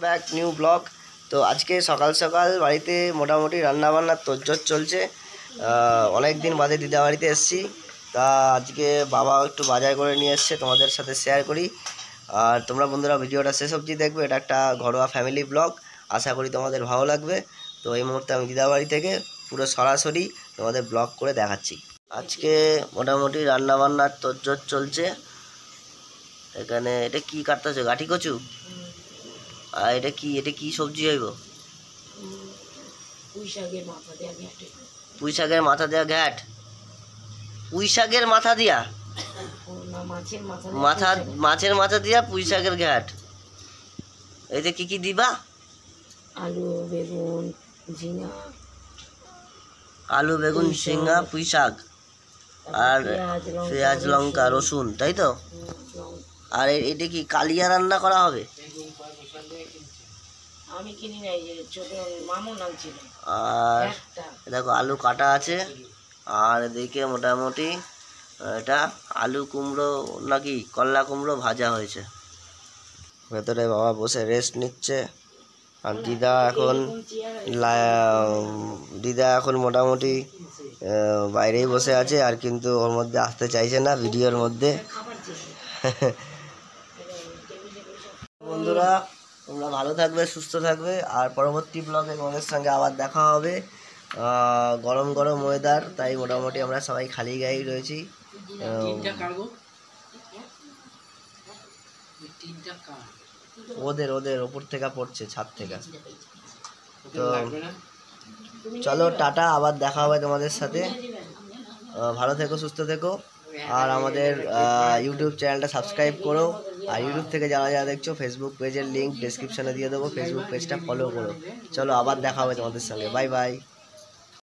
Back new blog. তো আজকে সকাল সকাল বাড়িতে মোটামুটি রান্নাবান্নার তোড়জোড় চলছে। অনেক দিন বাদে দিদা বাড়িতে এসেছি, তা আজকে বাবা একটু বাজার করে নিয়ে এসছে, তোমাদের সাথে শেয়ার করি। আর তোমরা বন্ধুরা ভিডিওটা শেষ অবধি দেখবে। এটা একটা ঘরোয়া ফ্যামিলি ব্লগ, আশা করি তোমাদের ভালো লাগবে। তো এই মুহূর্তে আমি দিদা বাড়ি থেকে পুরো সরাসরি তোমাদের ব্লগ করে দেখাচ্ছি। আজকে মোটামুটি রান্নাবান্নার তোড়জোড় চলছে। এখানে এটা কি কাটতেছে? গাঠি কচু। আর এটা কি সবজি হইব? পুঁই শাকের মাথা দেওয়া ঘ্যাট। পুঁই শাকের মাথা দিয়া মাছের মাথা দিয়া পুঁই শাকের ঘ্যাট। এতে কি দিবা? আলু বেগুন ঝিঙা পুঁই শাক আর পেঁয়াজ লঙ্কা রসুন, তাই তো? আর এটা কি কালিয়া রান্না করা হবে? আমি কিনি নাই, যে ছোট মামুন আনছিল। আর দেখো আলু কাটা আছে। আর এদিকে মোটামুটি এটা আলু কুমড়ো নাকি কল্লা কুমড়ো ভাজা হয়েছে। ভেতরে বাবা বসে রেস্ট নিচ্ছে। আর দিদা এখন মোটামুটি বাইরেই বসে আছে, আর কিন্তু ওর মধ্যে আসতে চাইছে না ভিডিওর মধ্যে। বন্ধুরা তোমরা ভালো থাকবে, সুস্থ থাকবে, আর পরবর্তী ব্লগে তোমাদের সঙ্গে আবার দেখা হবে। গরম গরম ওয়েদার, তাই মোটামুটি আমরা সবাই খালি গায়েই রয়েছি। ওদের ওপর থেকে পড়ছে, ছাদ থেকে। তো চলো টাটা, আবার দেখা হবে তোমাদের সাথে। ভালো থেকো, সুস্থ থেকো, আর আমাদের ইউটিউব চ্যানেলটা সাবস্ক্রাইব করো। আর ইউটিউব থেকে যারা যারা দেখছো, ফেসবুক পেজের লিঙ্ক ডেসক্রিপশানে দিয়ে দেবো, ফেসবুক পেজটা ফলো করো। চলো আবার দেখা হবে তোমাদের সঙ্গে। Bye bye.